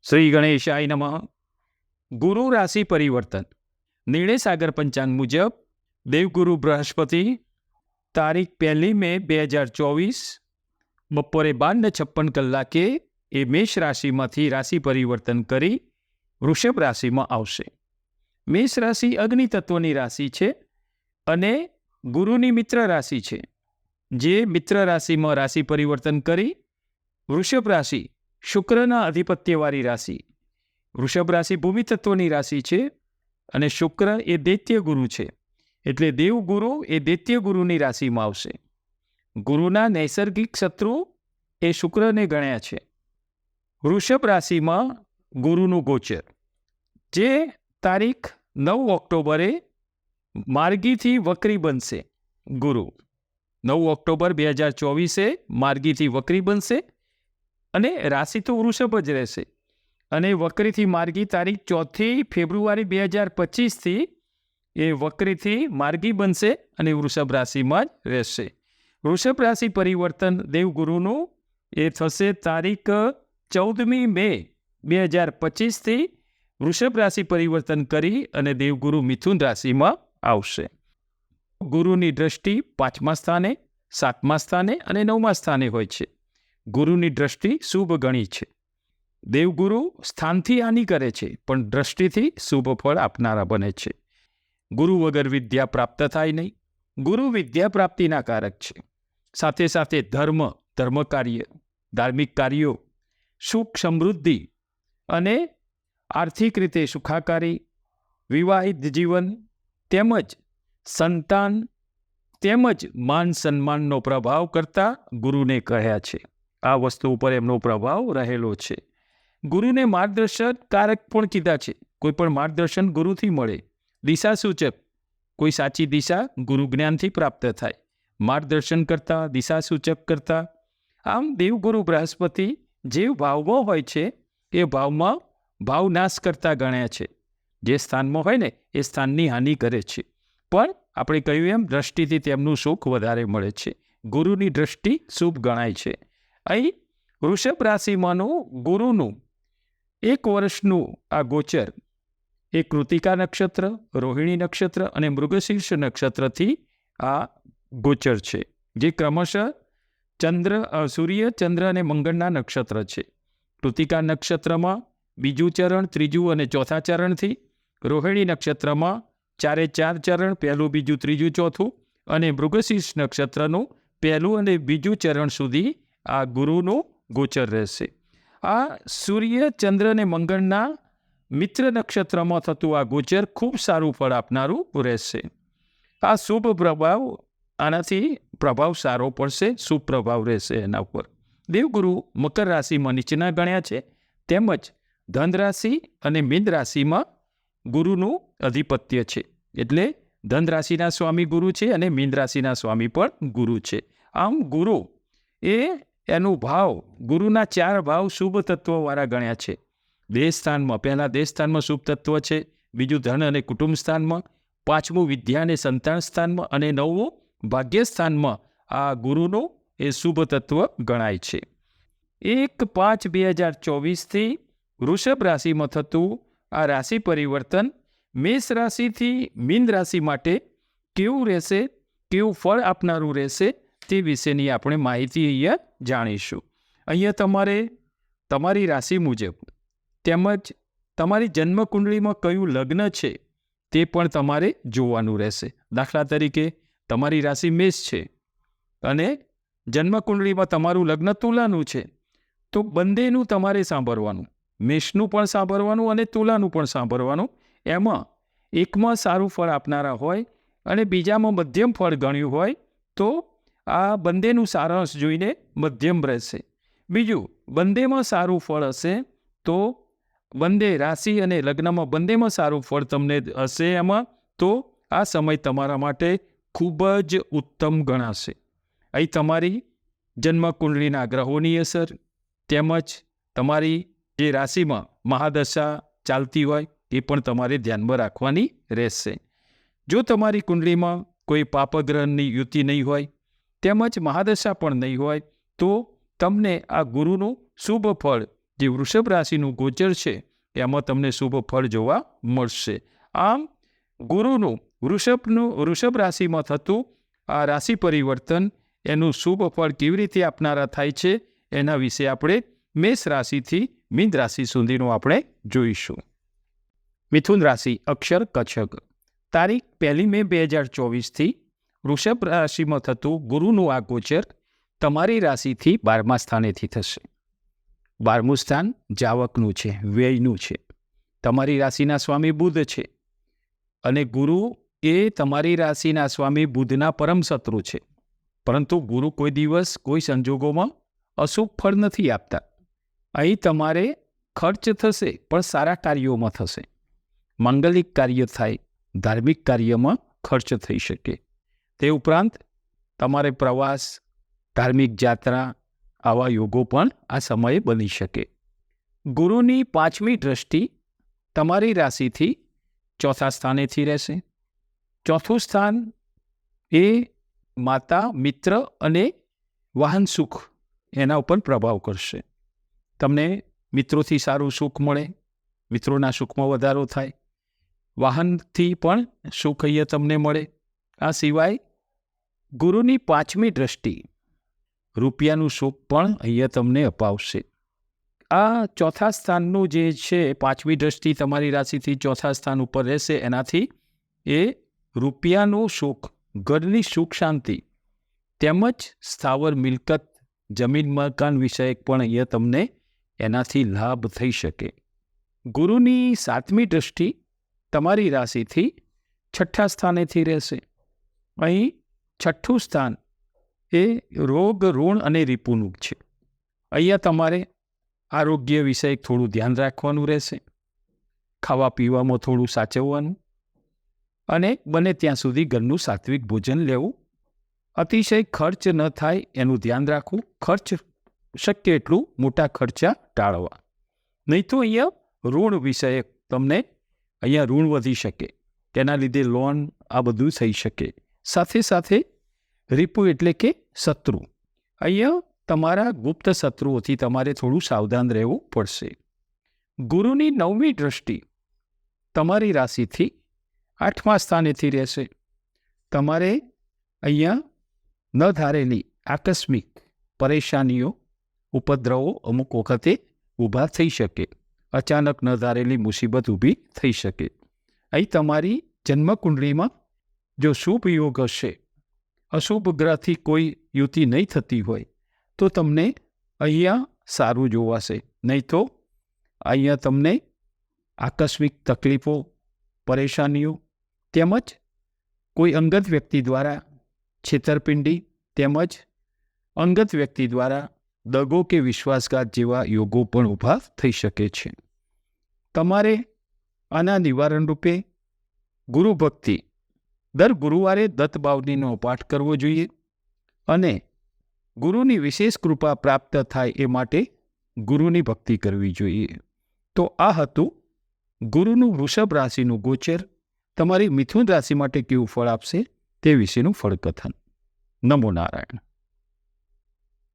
શ્રી ગણેશાય નમઃ. ગુરુ રાશિ પરિવર્તન. નિર્ણય સાગર પંચાંગ મુજબ દેવગુરુ બૃહસ્પતિ તારીખ 1 મે 2024 બપોરે 12:56 એ મેષ રાશિમાંથી રાશિ પરિવર્તન કરી વૃષભ રાશિમાં આવશે. મેષ રાશિ અગ્નિ તત્વની રાશિ છે અને ગુરુની મિત્ર રાશિ છે. જે મિત્ર રાશિમાં રાશિ પરિવર્તન કરી વૃષભ રાશિ શુક્રના અધિપત્યવાળી રાશિ. વૃષભ રાશિ ભૂમિ તત્વની રાશિ છે અને શુક્ર એ દૈત્ય ગુરુ છે. એટલે દેવગુરુ એ દૈત્ય ગુરુની રાશિમાં આવશે. ગુરુના નૈસર્ગિક શત્રુ એ શુક્રને ગણ્યા છે. વૃષભ રાશિમાં ગુરુનું ગોચર જે તારીખ 9 ઓક્ટોબરે માર્ગીથી વક્રી બનશે. ગુરુ 9 ઓક્ટોબર 2024 માર્ગીથી વક્રી બનશે અને રાશિ તો વૃષભ જ રહેશે. અને વક્રીથી માર્ગી તારીખ 4 ફેબ્રુઆરી 2025 એ વક્રીથી માર્ગી બનશે અને વૃષભ રાશિમાં જ રહેશે. વૃષભ રાશિ પરિવર્તન દેવગુરુનું એ થશે તારીખ 14 મે 2025 વૃષભ રાશિ પરિવર્તન કરી અને દેવગુરુ મિથુન રાશિમાં આવશે. ગુરુની દ્રષ્ટિ 5મા સ્થાને, 7મા સ્થાને અને 9મા સ્થાને હોય છે. ગુરુની દ્રષ્ટિ શુભ ગણી છે. દેવગુરુ સ્થાનથી હાનિ કરે છે પણ દ્રષ્ટિથી શુભ ફળ આપનારા બને છે. ગુરુ વગર વિદ્યા પ્રાપ્ત થાય નહીં. ગુરુ વિદ્યા પ્રાપ્તિના કારક છે. સાથે સાથે ધર્મ કાર્ય, ધાર્મિક કાર્યો, સુખ સમૃદ્ધિ અને આર્થિક રીતે સુખાકારી, વિવાહિત જીવન તેમજ સંતાન તેમજ માન સન્માનનો પ્રભાવ કરતા ગુરુને કહ્યા છે. આ વસ્તુ ઉપર એમનો પ્રભાવ રહેલો છે. ગુરુને માર્ગદર્શન કારક પણ કીધા છે. કોઈ પણ માર્ગદર્શન ગુરુથી મળે. દિશા સૂચક, કોઈ સાચી દિશા ગુરુ જ્ઞાનથી પ્રાપ્ત થાય. માર્ગદર્શન કરતા, દિશા સૂચક કરતા. આમ દેવગુરુ બૃહસ્પતિ જે ભાવમાં હોય છે એ ભાવમાં ભાવનાશ કરતા ગણ્યા છે. જે સ્થાનમાં હોય ને એ સ્થાનની હાનિ કરે છે. પણ આપણે કહ્યું એમ દ્રષ્ટિથી તેમનું સુખ વધારે મળે છે. ગુરુની દ્રષ્ટિ શુભ ગણાય છે. અહીં વૃષભ રાશિમાંનું ગુરુનું 1 વર્ષનું આ ગોચર એ કૃતિકા નક્ષત્ર, રોહિણી નક્ષત્ર અને મૃગશીર્ષ નક્ષત્રથી આ ગોચર છે. જે ક્રમશઃ સૂર્ય, ચંદ્ર અને મંગળના નક્ષત્ર છે. કૃતિકા નક્ષત્રમાં 2જું ચરણ, 3જું અને 4થા ચરણથી, રોહિણી નક્ષત્રમાં 4 ચરણ, 1, 2, 3, 4 અને મૃગશીર્ષ નક્ષત્રનું 1 અને 2 ચરણ સુધી આ ગુરુનું ગોચર રહેશે. આ સૂર્ય, ચંદ્ર અને મંગળના મિત્ર નક્ષત્રમાં થતું આ ગોચર ખૂબ સારું ફળ આપનારું રહેશે. આ શુભ પ્રભાવ, આનાથી પ્રભાવ સારો પડશે, શુભ પ્રભાવ રહેશે એના ઉપર. દેવગુરુ મકર રાશિમાં નીચેના ગણ્યા છે. તેમજ ધન રાશિ અને મીન રાશિમાં ગુરુનું અધિપત્ય છે. એટલે ધન રાશિના સ્વામી ગુરુ છે અને મીન રાશિના સ્વામી પણ ગુરુ છે. આમ ગુરુ એ એનું ભાવ, ગુરુના 4 ભાવ શુભ તત્વવાળા ગણ્યા છે. દેહ સ્થાનમાં, પહેલા દેહ સ્થાનમાં શુભ તત્વ છે, બીજું ધન અને કુટુંબ સ્થાનમાં, 5મું વિદ્યા અને સંતાન સ્થાનમાં અને 9મું ભાગ્ય સ્થાનમાં આ ગુરુનું એ શુભ તત્વ ગણાય છે. 1/5/2024 વૃષભ રાશિમાં થતું આ રાશિ પરિવર્તન મેષ રાશિથી મીન રાશિ માટે કેવું રહેશે, કેવું ફળ આપનારું રહેશે તે વિશેની આપણે માહિતી અહીંયા જાણીશું. અહીંયા તમારે તમારી રાશિ મુજબ તેમજ તમારી જન્મકુંડળીમાં કયું લગ્ન છે તે પણ તમારે જોવાનું રહેશે. દાખલા તરીકે તમારી રાશિ મેષ છે અને જન્મકુંડળીમાં તમારું લગ્ન તુલાનું છે, તો બંનેનું તમારે સાંભળવાનું. મેષનું પણ સાંભળવાનું અને તુલાનું પણ સાંભળવાનું. એમાં એકમાં સારું ફળ આપનારા હોય અને બીજામાં મધ્યમ ફળ ગણ્યું હોય તો આ બંનેનું સારાંશ જોઈને મધ્યમ રહેશે. બીજું, બંનેમાં સારું ફળ હશે તો બંને રાશિ અને લગ્નમાં બંનેમાં સારું ફળ તમને હશે એમાં, તો આ સમય તમારા માટે ખૂબ જ ઉત્તમ ગણાશે. અહીં તમારી જન્મકુંડળીના ગ્રહોની અસર તેમજ તમારી જે રાશિમાં મહાદશા ચાલતી હોય એ પણ તમારે ધ્યાનમાં રાખવાની રહેશે. જો તમારી કુંડળીમાં કોઈ પાપગ્રહની યુતિ નહીં હોય તેમજ મહાદશા પણ નહીં હોય તો તમને આ ગુરુનું શુભ ફળ જે વૃષભ રાશિનું ગોચર છે એમાં તમને શુભ ફળ જોવા મળશે. આમ ગુરુનું વૃષભ રાશિમાં થતું આ રાશિ પરિવર્તન એનું શુભ ફળ કેવી રીતે આપનારા થાય છે એના વિશે આપણે મેષ રાશિથી મીન રાશિ સુધીનું આપણે જોઈશું. મિથુન રાશિ, અક્ષર કચ્છક. તારીખ 1 મે 2024થી વૃષભ રાશિમાં થતું ગુરુનું આ ગોચર તમારી રાશિથી 12મા સ્થાનેથી થશે. 12મું સ્થાન જાવકનું છે, વ્યયનું છે. તમારી રાશિના સ્વામી બુધ છે અને ગુરુ એ તમારી રાશિના સ્વામી બુધના પરમ શત્રુ છે. પરંતુ ગુરુ કોઈ દિવસ કોઈ સંજોગોમાં અશુભ ફળ નથી આપતા. અહીં તમારે ખર્ચ થશે પણ સારા કાર્યોમાં થશે. માંગલિક કાર્ય થાય, ધાર્મિક કાર્યમાં ખર્ચ થઈ શકે. તે ઉપરાંત તમારે પ્રવાસ, ધાર્મિક યાત્રા આવા યોગો પણ આ સમયે બની શકે. ગુરુની 5મી દ્રષ્ટિ તમારી રાશિથી 4થા સ્થાનેથી રહેશે. 4થું સ્થાન એ માતા, મિત્ર અને વાહન સુખ એના ઉપર પ્રભાવ કરશે. તમને મિત્રોથી સારું સુખ મળે, મિત્રોના સુખમાં વધારો થાય, વાહનથી પણ સુખ અહીંયા તમને મળે. આ સિવાય ગુરુની 5મી દ્રષ્ટિ રૂપિયાનું સુખ પણ અહીંયા તમને અપાવશે. આ 4થા સ્થાનનું જે છે 5મી દ્રષ્ટિ તમારી રાશિથી 4થા સ્થાન ઉપર રહેશે. એનાથી એ રૂપિયાનું સુખ, ઘરની સુખ શાંતિ તેમજ સ્થાવર મિલકત, જમીન મકાન વિષયક પણ અહીંયા તમને એનાથી લાભ થઈ શકે. ગુરુની 7મી દ્રષ્ટિ તમારી રાશિથી 6થા સ્થાનેથી રહેશે. અહીં 6થું સ્થાન એ રોગ, ઋણ અને રીપુનું છે. અહીંયા તમારે આરોગ્ય વિષયક થોડું ધ્યાન રાખવાનું રહેશે. ખાવા પીવામાં થોડું સાચવવાનું અને બને ત્યાં સુધી ઘરનું સાત્વિક ભોજન લેવું. અતિશય ખર્ચ ન થાય એનું ધ્યાન રાખવું. ખર્ચ શક્ય એટલું મોટા ખર્ચા ટાળવા. નહીં તો અહીંયા ઋણ વિષયક તમને અહીંયા ઋણ વધી શકે, તેના લીધે લોન આ બધું થઈ શકે. સાથે સાથે રીપુ એટલે કે શત્રુ. અહીંયા તમારા ગુપ્ત શત્રુઓથી તમારે થોડું સાવધાન રહેવું પડશે. ગુરુની 9મી દ્રષ્ટિ તમારી રાશિથી 8મા સ્થાનેથી રહેશે. તમારે અહીંયા ન ધારેલી આકસ્મિક પરેશાનીઓ, ઉપદ્રવો અમુક વખતે ઊભા થઈ શકે. અચાનક ન ધારેલી મુસીબત ઊભી થઈ શકે. અહીં તમારી જન્મકુંડળીમાં જો શુભ યોગ હશે, અશુભ ગ્રહથી કોઈ યુતિ નહીં થતી હોય તો તમને અહીંયા સારું જોવાશે. નહીં તો અહીંયા તમને આકસ્મિક તકલીફો, પરેશાનીઓ તેમજ કોઈ અંગત વ્યક્તિ દ્વારા છેતરપિંડી તેમજ અંગત વ્યક્તિ દ્વારા દગો કે વિશ્વાસઘાત જેવા યોગો પણ ઊભા થઈ શકે છે. તમારે આના નિવારણ રૂપે ગુરુ ભક્તિ દર ગુરુવારે દત્ત બાવનીનો પાઠ કરવો જોઈએ અને ગુરુની વિશેષ કૃપા પ્રાપ્ત થાય એ માટે ગુરુની ભક્તિ કરવી જોઈએ. તો આ હતું ગુરુનું વૃષભ રાશિનું ગોચર તમારી મિથુન રાશિ માટે કેવું ફળ આપશે તે વિશેનું ફળકથન. નમો નારાયણ.